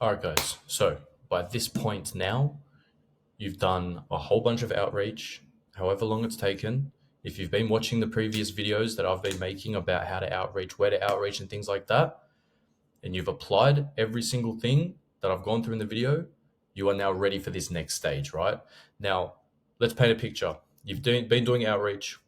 All right, guys. So by this point now, you've done a whole bunch of outreach, however long it's taken. If you've been watching the previous videos that I've been making about how to outreach, where to outreach, and things like that, and you've applied every single thing that I've gone through in the video, you are now ready for this next stage, right? Now, let's paint a picture. Been doing outreach,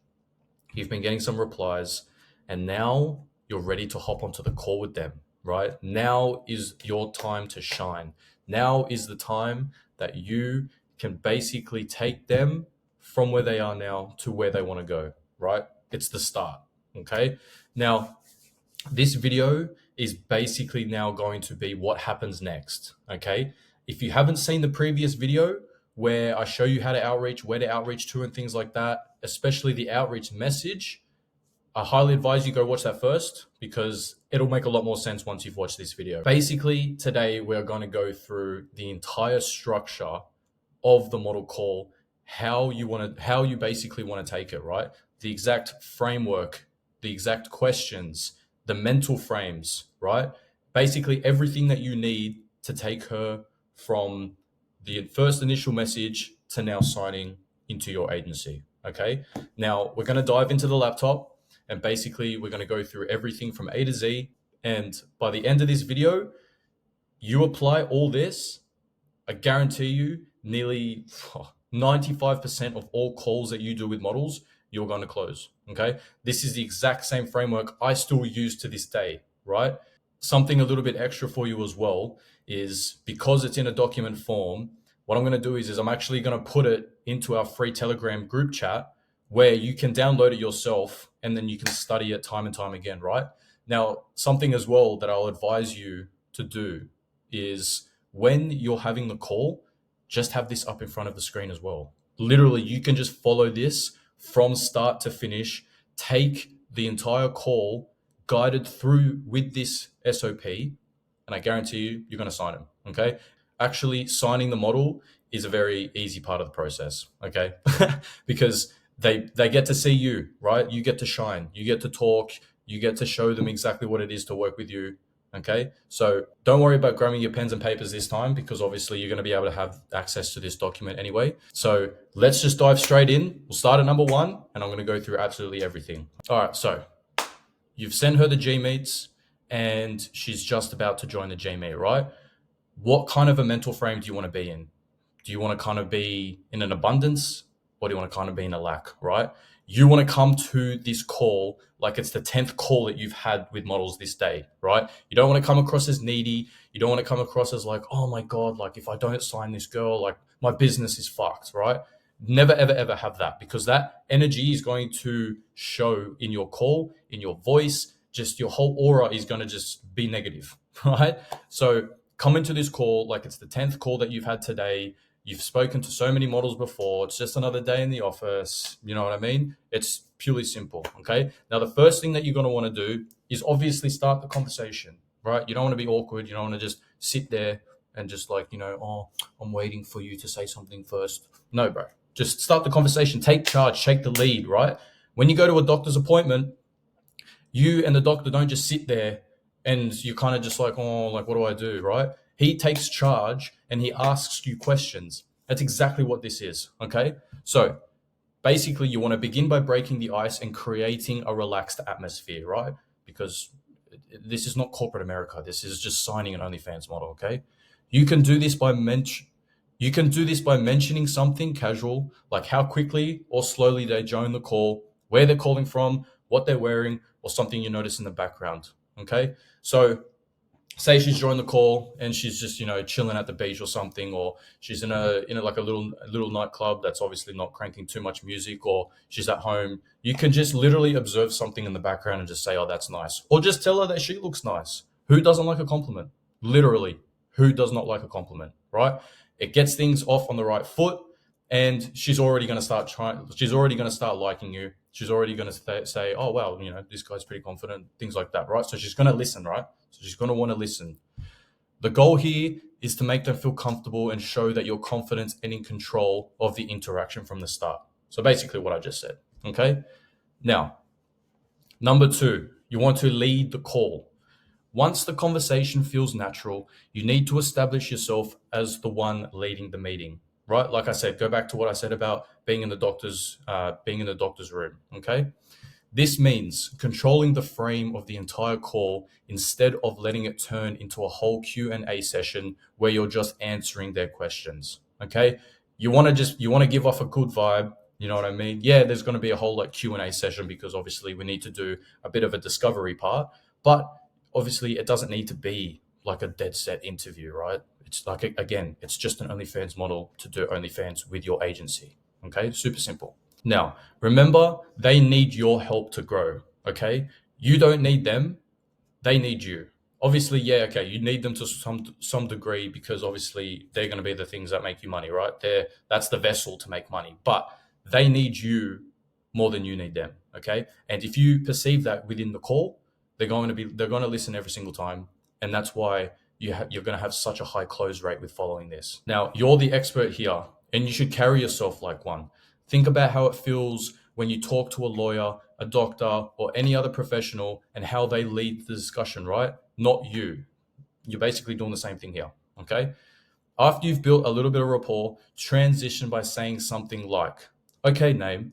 you've been getting some replies, and now you're ready to hop onto the call with them, right? Now is your time to shine. Now is the time that you can basically take them from where they are now to where they want to go, right? It's the start, okay? Now, this video is basically now going to be what happens next, okay? If you haven't seen the previous video where I show you how to outreach, where to outreach to, and things like that, especially the outreach message, I highly advise you go watch that first because it'll make a lot more sense once you've watched this video. Basically, today we're going to go through the entire structure of the model call, how you basically want to take it, right? The exact framework, the exact questions, the mental frames, right? Basically everything that you need to take her from the first initial message to now signing into your agency. Okay. Now we're going to dive into the laptop and basically we're going to go through everything from A to Z. And by the end of this video, you apply all this, I guarantee you nearly 95% of all calls that you do with models, you're going to close. Okay. This is the exact same framework I still use to this day, right? Something a little bit extra for you as well is because it's in a document form, what I'm going to do is I'm actually going to put it into our free Telegram group chat where you can download it yourself and then you can study it time and time again, right? Now, something as well that I'll advise you to do is when you're having the call, just have this up in front of the screen as well. Literally, you can just follow this from start to finish, take the entire call guided through with this SOP, and I guarantee you, you're going to sign them. Okay. Actually, signing the model is a very easy part of the process. Okay. Because they get to see you, right? You get to shine, you get to talk, you get to show them exactly what it is to work with you. Okay. So don't worry about grabbing your pens and papers this time because obviously you're going to be able to have access to this document anyway. So let's just dive straight in. We'll start at number one and I'm going to go through absolutely everything. All right. So you've sent her the G Meets and she's just about to join the G Meet, right? What kind of a mental frame do you want to be in? Do you want to kind of be in an abundance or do you want to kind of be in a lack, right? You want to come to this call like it's the 10th call that you've had with models this day, right? You don't want to come across as needy. You don't want to come across as like, oh my God, like if I don't sign this girl, like my business is fucked, right? Never, ever, ever have that because that energy is going to show in your call, in your voice, just your whole aura is going to just be negative, right? So come into this call like it's the 10th call that you've had today. You've spoken to so many models before. It's just another day in the office. You know what I mean? It's purely simple. Okay. Now, the first thing that you're going to want to do is obviously start the conversation, right? You don't want to be awkward. You don't want to just sit there and just like, oh, I'm waiting for you to say something first. No, bro. Just start the conversation. Take charge. Take the lead, right? When you go to a doctor's appointment, you and the doctor don't just sit there and you kind of just like, oh, like, what do I do, right? He takes charge and he asks you questions. That's exactly what this is, okay? So basically, you want to begin by breaking the ice and creating a relaxed atmosphere, right? Because this is not corporate America. This is just signing an OnlyFans model, okay? You can do this by mentioning something casual, like how quickly or slowly they join the call, where they're calling from, what they're wearing, or something you notice in the background. Okay. So say she's joined the call and she's just, chilling at the beach or something, or she's in a like a little nightclub that's obviously not cranking too much music, or she's at home. You can just literally observe something in the background and just say, oh, that's nice. Or just tell her that she looks nice. Who doesn't like a compliment? Literally, who does not like a compliment, right? It gets things off on the right foot, and she's already going to start liking you. She's already going to say, oh, wow, this guy's pretty confident, things like that, right? So she's going to listen, right? So she's going to want to listen. The goal here is to make them feel comfortable and show that you're confident and in control of the interaction from the start. So basically what I just said, okay? Now, number two, you want to lead the call. Once the conversation feels natural, you need to establish yourself as the one leading the meeting, right? Like I said, go back to what I said about being in the doctor's room. Okay. This means controlling the frame of the entire call instead of letting it turn into a whole Q&A session where you're just answering their questions. Okay? You want to give off a good vibe, you know what I mean? Yeah, there's going to be a whole like Q&A session because obviously we need to do a bit of a discovery part, but obviously it doesn't need to be like a dead set interview, right? It's like again, it's just an OnlyFans model to do OnlyFans with your agency. Okay? Super simple. Now, remember, they need your help to grow, okay? You don't need them, they need you. Obviously, yeah, okay, you need them to some degree because obviously they're going to be the things that make you money, right? That's the vessel to make money, but they need you more than you need them, okay? And if you perceive that within the call, they're going to listen every single time, and that's why you're going to have such a high close rate with following this. Now, you're the expert here, and you should carry yourself like one. Think about how it feels when you talk to a lawyer, a doctor, or any other professional and how they lead the discussion, right? Not you. You're basically doing the same thing here, okay? After you've built a little bit of rapport, transition by saying something like, okay, Naeem,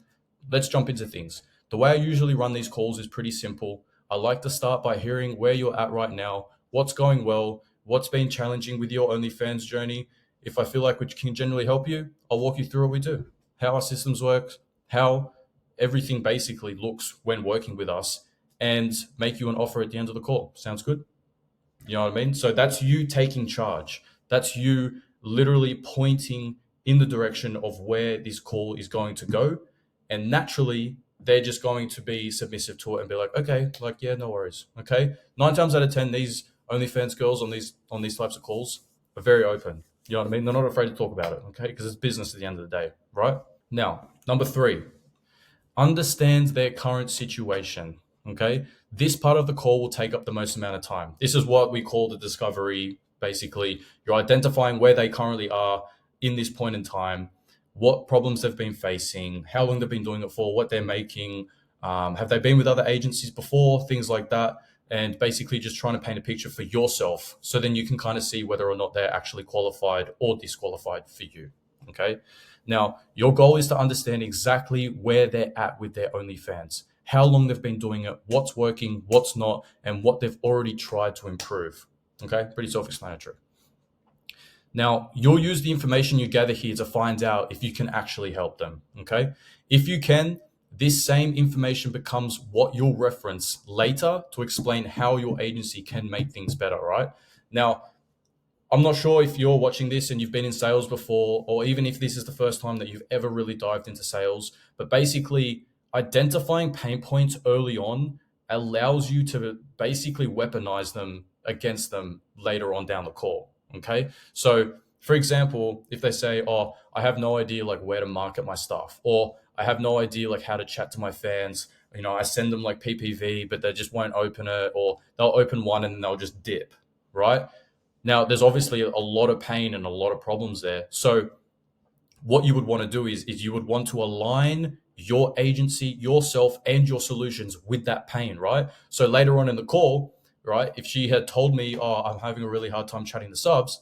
let's jump into things. The way I usually run these calls is pretty simple. I like to start by hearing where you're at right now, what's going well, what's been challenging with your OnlyFans journey. If I feel like we can generally help you, I'll walk you through what we do, how our systems work, how everything basically looks when working with us, and make you an offer at the end of the call. Sounds good? You know what I mean? So that's you taking charge. That's you literally pointing in the direction of where this call is going to go. And naturally, they're just going to be submissive to it and be like, okay, like, yeah, no worries. Okay. 9 times out of 10, these OnlyFans girls on these types of calls are very open. You know what I mean? They're not afraid to talk about it. Okay. Because it's business at the end of the day, right? Now, number 3, understand their current situation. Okay. This part of the call will take up the most amount of time. This is what we call the discovery. Basically, you're identifying where they currently are in this point in time, what problems they've been facing, how long they've been doing it for, what they're making, have they been with other agencies before, things like that. And basically just trying to paint a picture for yourself. So then you can kind of see whether or not they're actually qualified or disqualified for you. Okay. Now, your goal is to understand exactly where they're at with their OnlyFans, how long they've been doing it, what's working, what's not, and what they've already tried to improve. Okay, pretty self-explanatory. Now, you'll use the information you gather here to find out if you can actually help them. Okay, if you can, this same information becomes what you'll reference later to explain how your agency can make things better, right? Now, I'm not sure if you're watching this and you've been in sales before, or even if this is the first time that you've ever really dived into sales, but basically identifying pain points early on allows you to basically weaponize them against them later on down the call. Okay. So for example, if they say, oh, I have no idea like where to market my stuff, or I have no idea like how to chat to my fans, you know, I send them like PPV, but they just won't open it, or they'll open one and then they'll just dip, right? Now, there's obviously a lot of pain and a lot of problems there. So what you would want to do is you would want to align your agency, yourself, and your solutions with that pain, right? So later on in the call, right, if she had told me, oh, I'm having a really hard time chatting the subs,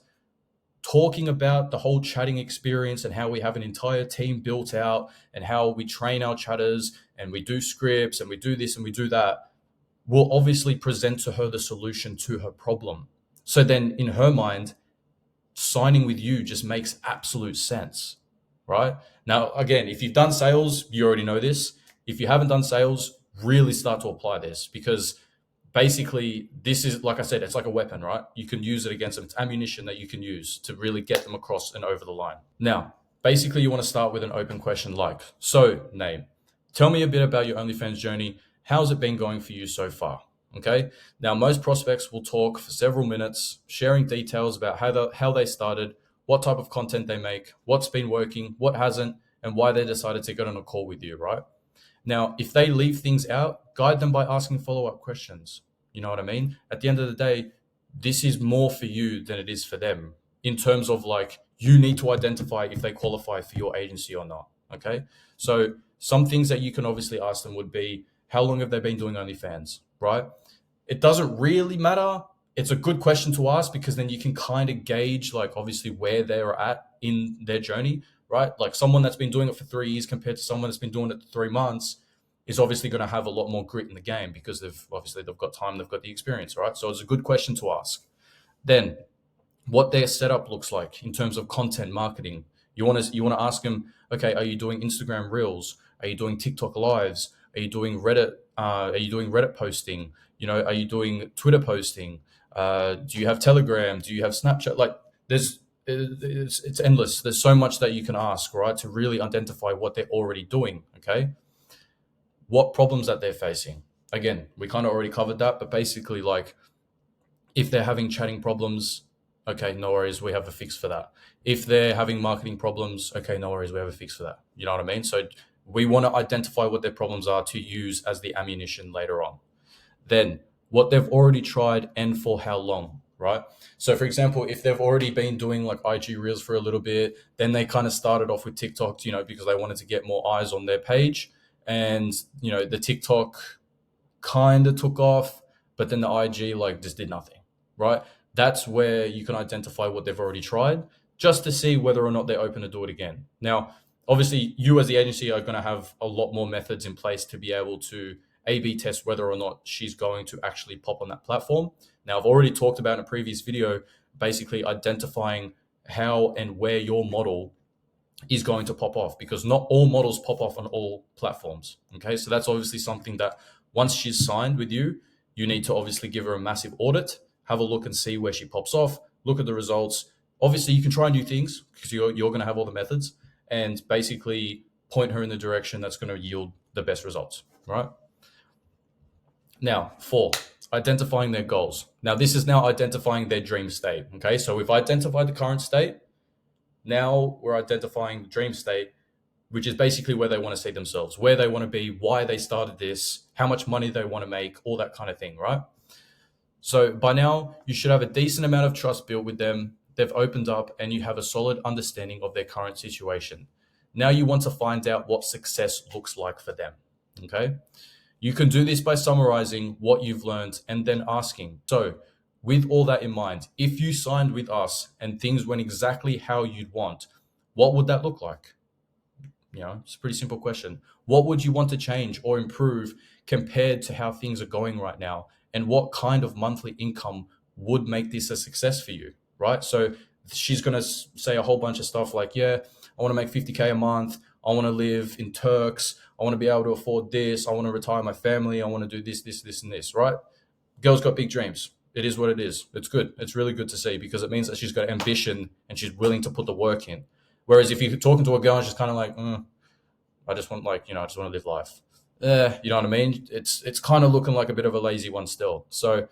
talking about the whole chatting experience and how we have an entire team built out and how we train our chatters and we do scripts and we do this and we do that, will obviously present to her the solution to her problem. So then in her mind, signing with you just makes absolute sense, right? Now, again, if you've done sales, you already know this. If you haven't done sales, really start to apply this, because basically this is, like I said, it's like a weapon, right? You can use it against them. It's ammunition that you can use to really get them across and over the line. Now, basically you want to start with an open question like, so Naeem, tell me a bit about your OnlyFans journey. How's it been going for you so far? Okay. Now, most prospects will talk for several minutes, sharing details about how they started, what type of content they make, what's been working, what hasn't, and why they decided to get on a call with you, right? Now, if they leave things out, guide them by asking follow-up questions. You know what I mean? At the end of the day, this is more for you than it is for them, in terms of like, you need to identify if they qualify for your agency or not. Okay. So some things that you can obviously ask them would be, how long have they been doing OnlyFans, right? It doesn't really matter it's a good question to ask, because then you can kind of gauge, like, obviously where they're at in their journey, right? Like someone that's been doing it for 3 years compared to someone that's been doing it for 3 months is obviously going to have a lot more grit in the game, because they've got time, they've got the experience, right? So it's a good question to ask. Then what their setup looks like in terms of content marketing. You want to ask them, okay, are you doing Instagram Reels? Are you doing TikTok Lives? Are you doing Reddit? Are you doing Reddit posting? Are you doing Twitter posting? Do you have Telegram? Do you have Snapchat? Like, it's endless. There's so much that you can ask, right, to really identify what they're already doing. Okay, what problems that they're facing. Again, we kind of already covered that, but basically, like, if they're having chatting problems, okay, no worries, we have a fix for that. If they're having marketing problems, okay, no worries, we have a fix for that. You know what I mean? So we want to identify what their problems are to use as the ammunition later on. Then what they've already tried and for how long, right? So for example, if they've already been doing like IG Reels for a little bit, then they kind of started off with TikTok, because they wanted to get more eyes on their page. And, the TikTok kind of took off, but then the IG like just did nothing, right? That's where you can identify what they've already tried, just to see whether or not they're open to do it again. Now, obviously, you as the agency are going to have a lot more methods in place to be able to A/B test whether or not she's going to actually pop on that platform. Now, I've already talked about in a previous video, basically identifying how and where your model is going to pop off, because not all models pop off on all platforms. Okay, so that's obviously something that once she's signed with you, you need to obviously give her a massive audit, have a look and see where she pops off, look at the results. Obviously, you can try new things, because you're going to have all the methods, and basically point her in the direction that's going to yield the best results, right? Now, 4, identifying their goals. Now, this is now identifying their dream state. Okay, so we've identified the current state. Now we're identifying the dream state, which is basically where they want to see themselves, where they want to be, why they started this, how much money they want to make, all that kind of thing, right? So by now, you should have a decent amount of trust built with them. They've opened up and you have a solid understanding of their current situation. Now you want to find out what success looks like for them, okay? You can do this by summarizing what you've learned and then asking. So with all that in mind, if you signed with us and things went exactly how you'd want, what would that look like? It's a pretty simple question. What would you want to change or improve compared to how things are going right now? And what kind of monthly income would make this a success for you, right? So she's going to say a whole bunch of stuff like, yeah, I want to make 50K a month. I want to live in Turks. I want to be able to afford this. I want to retire my family. I want to do this, and this, right? Girl's got big dreams. It is what it is. It's good. It's really good to see, because it means that she's got ambition and she's willing to put the work in. Whereas if you're talking to a girl and she's kind of like, I just want I just want to live life. You know what I mean? It's kind of looking like a bit of a lazy one still. So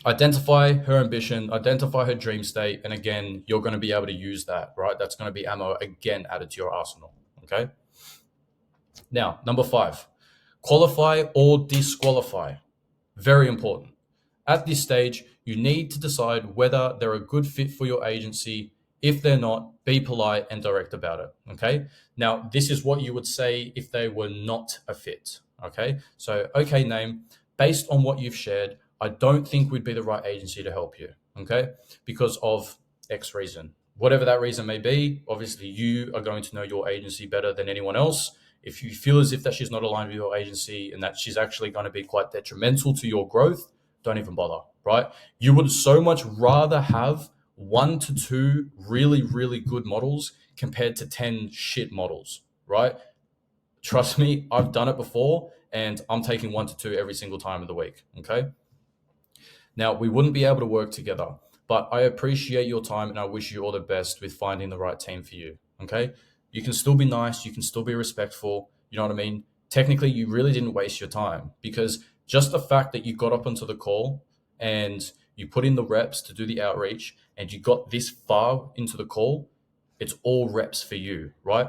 identify her ambition, identify her dream state. And again, you're going to be able to use that, right? That's going to be ammo again added to your arsenal. Okay. Now, number 5, qualify or disqualify. Very important. At this stage, you need to decide whether they're a good fit for your agency. If they're not, be polite and direct about it, okay? Now, this is what you would say if they were not a fit, okay? So, okay, name, based on what you've shared, I don't think we'd be the right agency to help you, okay? Because of X reason. Whatever that reason may be, obviously you are going to know your agency better than anyone else. If you feel as if that she's not aligned with your agency and that she's actually going to be quite detrimental to your growth, don't even bother, right? You would so much rather have 1 to 2 really, really good models compared to 10 shit models, right? Trust me, I've done it before and I'm taking 1 to 2 every single time of the week, okay? Now, we wouldn't be able to work together, but I appreciate your time and I wish you all the best with finding the right team for you, okay? You can still be nice, you can still be respectful, you know what I mean? Technically, you really didn't waste your time, because just the fact that you got up onto the call and you put in the reps to do the outreach and you got this far into the call, it's all reps for you, right?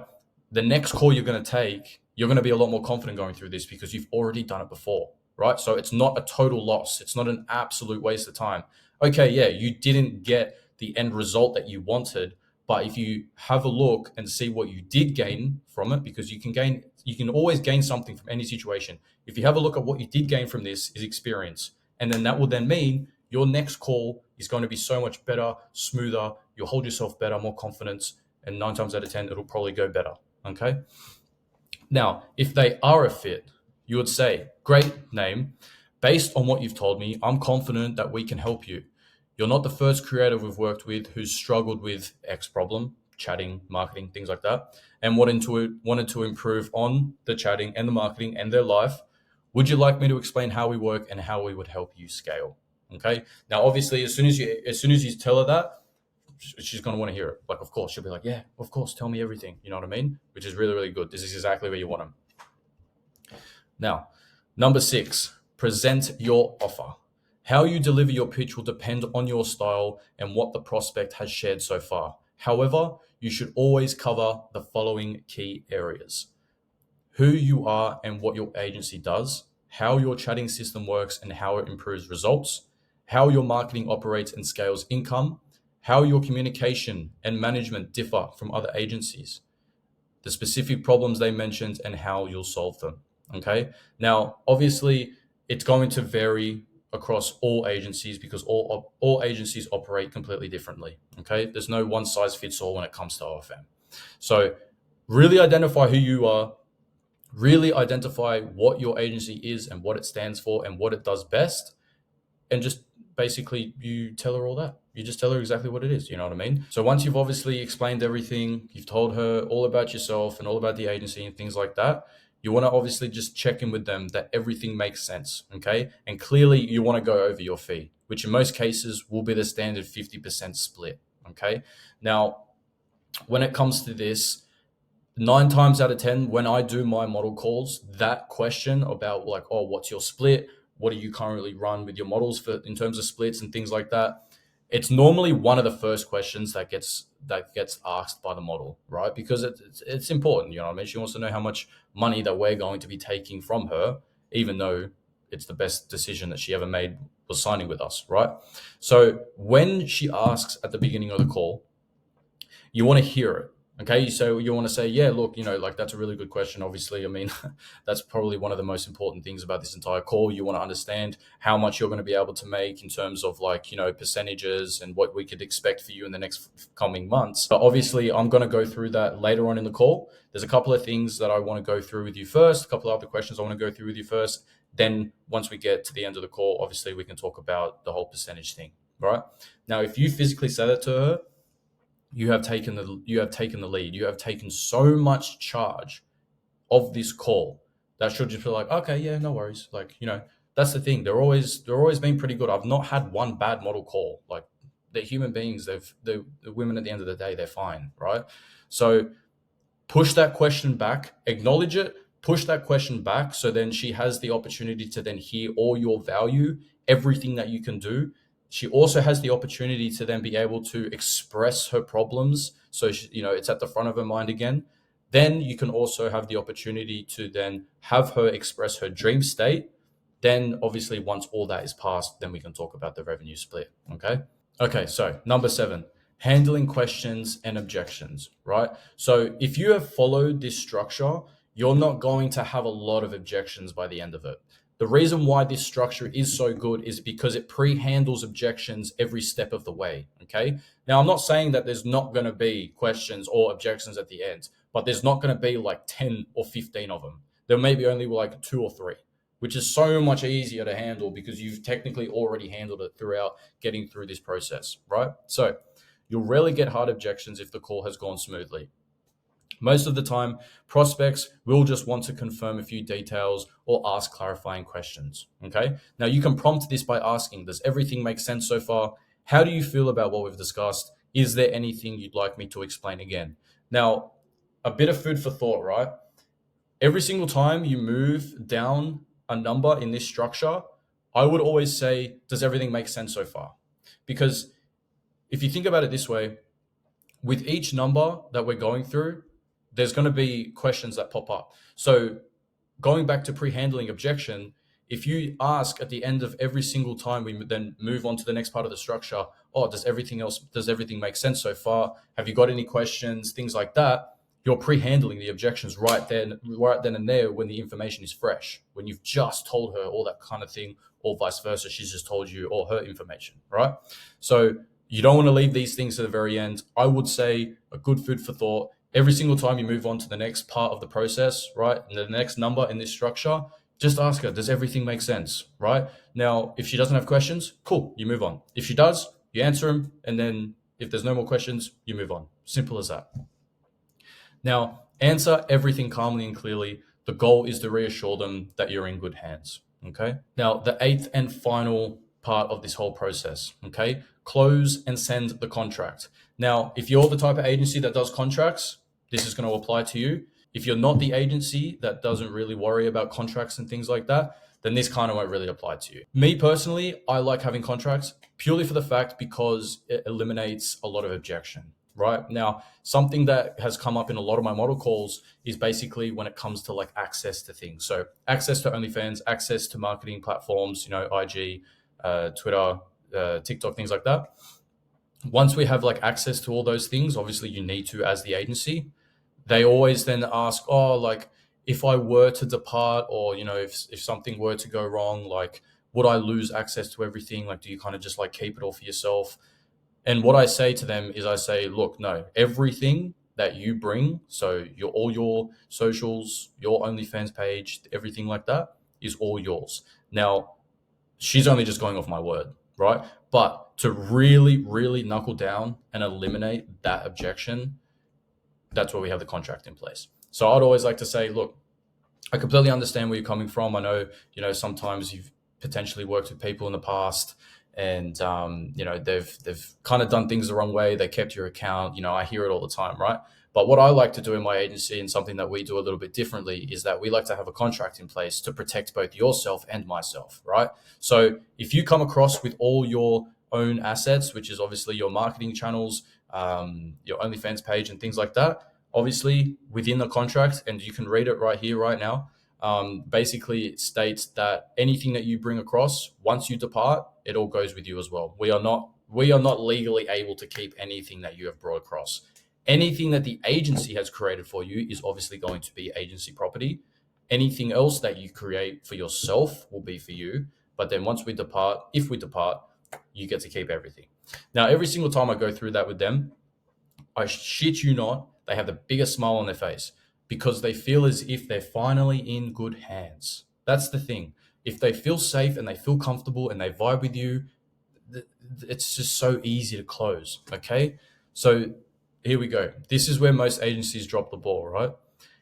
The next call you're going to take, you're going to be a lot more confident going through this because you've already done it before, right? So it's not a total loss. It's not an absolute waste of time. Okay, yeah, you didn't get the end result that you wanted, but if you have a look and see what you did gain from it, because you can always gain something from any situation. If you have a look at what you did gain from this is experience. And then that will then mean your next call is going to be so much better, smoother. You'll hold yourself better, more confidence, and 9 times out of 10, it'll probably go better. Okay. Now, if they are a fit, you would say, great name. Based on what you've told me, I'm confident that we can help you. You're not the first creator we've worked with who's struggled with X problem, chatting, marketing, things like that, and wanted to improve on the chatting and the marketing and their life. Would you like me to explain how we work and how we would help you scale? Okay. Now, obviously, as soon as you tell her that, she's going to want to hear it. Like, of course, she'll be like, yeah, of course, tell me everything. You know what I mean? Which is really, really good. This is exactly where you want them. Now, number 6, present your offer. How you deliver your pitch will depend on your style and what the prospect has shared so far. However, you should always cover the following key areas: who you are and what your agency does, how your chatting system works and how it improves results, how your marketing operates and scales income, how your communication and management differ from other agencies, the specific problems they mentioned and how you'll solve them. Okay. Now, obviously, it's going to vary across all agencies because all agencies operate completely differently. Okay. There's no one size fits all when it comes to OFM. So really identify who you are, really identify what your agency is and what it stands for and what it does best, and just basically you tell her all that. You just tell her exactly what it is. You know what I mean? So once you've obviously explained everything, you've told her all about yourself and all about the agency and things like that, you want to obviously just check in with them that everything makes sense. Okay. And clearly you want to go over your fee, which in most cases will be the standard 50% split. Okay. Now, when it comes to this, 9 times out of 10, when I do my model calls, that question about like, oh, what's your split? What do you currently run with your models for in terms of splits and things like that? It's normally one of the first questions that gets asked by the model, right? Because it's important, you know what I mean? She wants to know how much money that we're going to be taking from her, even though it's the best decision that she ever made was signing with us, right? So when she asks at the beginning of the call, you want to hear it. Okay, so you want to say, yeah, look, like that's a really good question. Obviously, I mean, that's probably one of the most important things about this entire call. You want to understand how much you're going to be able to make in terms of like, percentages and what we could expect for you in the next coming months. But obviously, I'm going to go through that later on in the call. There's a couple of things that I want to go through with you first, a couple of other questions I want to go through with you first. Then once we get to the end of the call, obviously we can talk about the whole percentage thing, right? Now, if you physically say that to her, you have taken the lead. You have taken so much charge of this call that she'll just be like, okay, yeah, no worries. Like, that's the thing. They're always been pretty good. I've not had one bad model call. Like, they're human beings. The women at the end of the day, they're fine, right? So push that question back, acknowledge it, push that question back. So then she has the opportunity to then hear all your value, everything that you can do. She also has the opportunity to then be able to express her problems. So, it's at the front of her mind again. Then you can also have the opportunity to then have her express her dream state. Then obviously once all that is passed, then we can talk about the revenue split. Okay. Okay. So number 7, handling questions and objections, right? So if you have followed this structure, you're not going to have a lot of objections by the end of it. The reason why this structure is so good is because it pre-handles objections every step of the way, okay? Now, I'm not saying that there's not going to be questions or objections at the end, but there's not going to be like 10 or 15 of them. There may be only like 2 or 3, which is so much easier to handle because you've technically already handled it throughout getting through this process, right? So you'll rarely get hard objections if the call has gone smoothly. Most of the time, prospects will just want to confirm a few details or ask clarifying questions. Okay. Now you can prompt this by asking, does everything make sense so far? How do you feel about what we've discussed? Is there anything you'd like me to explain again? Now, a bit of food for thought, right? Every single time you move down a number in this structure, I would always say, does everything make sense so far? Because if you think about it this way, with each number that we're going through, there's going to be questions that pop up. So going back to pre-handling objection, if you ask at the end of every single time we then move on to the next part of the structure, does everything make sense so far? Have you got any questions? Things like that. You're pre-handling the objections right then and there when the information is fresh, when you've just told her all that kind of thing, or vice versa, she's just told you all her information, right? So you don't want to leave these things to the very end. I would say a good food for thought. Every single time you move on to the next part of the process, right, and the next number in this structure, just ask her, does everything make sense, right? Now, if she doesn't have questions, cool, you move on. If she does, you answer them, and then if there's no more questions, you move on. Simple as that. Now, answer everything calmly and clearly. The goal is to reassure them that you're in good hands, okay? Now, the eighth and final part of this whole process, okay? Close and send the contract. Now, if you're the type of agency that does contracts, this is going to apply to you. If you're not the agency that doesn't really worry about contracts and things like that, then this kind of won't really apply to you. Me personally, I like having contracts purely for the fact because it eliminates a lot of objection, right? Now, something that has come up in a lot of my model calls is basically when it comes to like access to things. So access to OnlyFans, access to marketing platforms, you know, IG, Twitter, TikTok, things like that. Once we have like access to all those things, obviously you need to as the agency. They always then ask, oh, like if I were to depart, or you know, if something were to go wrong, like would I lose access to everything? Like, do you kind of just like keep it all for yourself? And what I say to them is I say, look, no, everything that you bring, so all your socials, your OnlyFans page, everything like that is all yours. Now, she's only just going off my word, right? But to really, really knuckle down and eliminate that objection, that's where we have the contract in place. So I'd always like to say, look, I completely understand where you're coming from. I know, you know, sometimes you've potentially worked with people in the past and, you know, they've kind of done things the wrong way. They kept your account. You know, I hear it all the time, right? But what I like to do in my agency, and something that we do a little bit differently, is that we like to have a contract in place to protect both yourself and myself, right? So if you come across with all your own assets, which is obviously your marketing channels, your OnlyFans page and things like that, obviously within the contract, and you can read it right here, right now, basically it states that anything that you bring across, once you depart, it all goes with you as well. We are not legally able to keep anything that you have brought across. Anything that the agency has created for you is obviously going to be agency property. Anything else that you create for yourself will be for you. But then once we depart, if we depart, you get to keep everything. Now, every single time I go through that with them, I shit you not, they have the biggest smile on their face because they feel as if they're finally in good hands. That's the thing. If they feel safe and they feel comfortable and they vibe with you, it's just so easy to close, okay? So here we go. This is where most agencies drop the ball, right?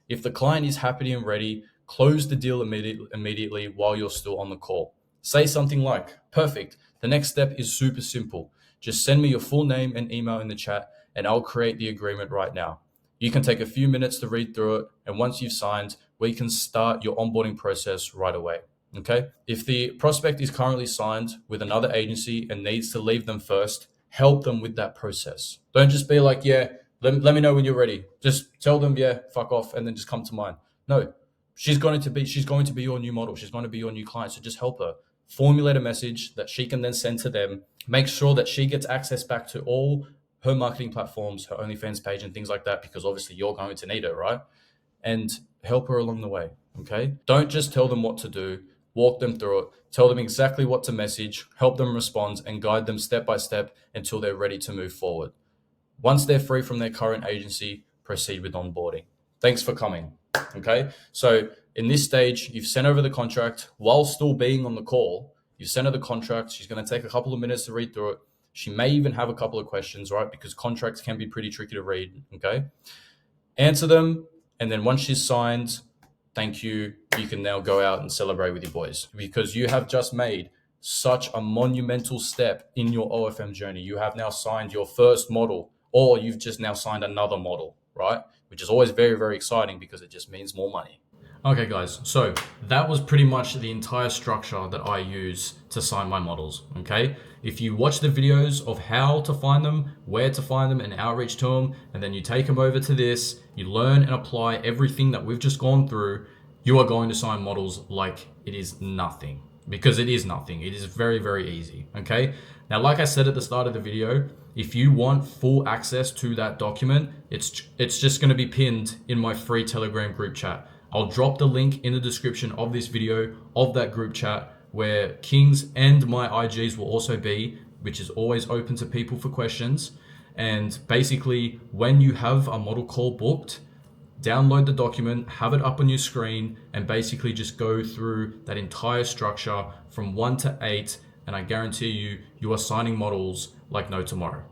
If the client is happy and ready, close the deal immediately while you're still on the call. Say something like, perfect. The next step is super simple. Just send me your full name and email in the chat and I'll create the agreement right now. You can take a few minutes to read through it. And once you've signed, we can start your onboarding process right away. Okay. If the prospect is currently signed with another agency and needs to leave them first, help them with that process. Don't just be like, yeah, let me know when you're ready. Just tell them, yeah, fuck off, and then just come to mine. No, she's going to be your new model. She's going to be your new client. So just help her. Formulate a message that she can then send to them. Make sure that she gets access back to all her marketing platforms, her OnlyFans page and things like that, because obviously you're going to need it, right? And help her along the way, okay? Don't just tell them what to do. Walk them through it. Tell them exactly what to message, help them respond, and guide them step by step until they're ready to move forward. Once they're free from their current agency, proceed with onboarding. Thanks for coming, okay? So in this stage, you've sent over the contract while still being on the call. You've sent her the contract. She's going to take a couple of minutes to read through it. She may even have a couple of questions, right? Because contracts can be pretty tricky to read, okay? Answer them, and then once she's signed, thank you. You can now go out and celebrate with your boys because you have just made such a monumental step in your OFM journey. You have now signed your first model, or you've just now signed another model, right? Which is always very, very exciting because it just means more money. Okay, guys, so that was pretty much the entire structure that I use to sign my models, okay? If you watch the videos of how to find them, where to find them, and outreach to them, and then you take them over to this, you learn and apply everything that we've just gone through, you are going to sign models like it is nothing, because it is nothing. It is very, very easy. Okay. Now, like I said at the start of the video, if you want full access to that document, it's just going to be pinned in my free Telegram group chat. I'll drop the link in the description of this video of that group chat where King's and my IGs will also be, which is always open to people for questions. And basically, when you have a model call booked, download the document, have it up on your screen, and basically just go through that entire structure from 1 to 8. And I guarantee you, you are signing models like no tomorrow.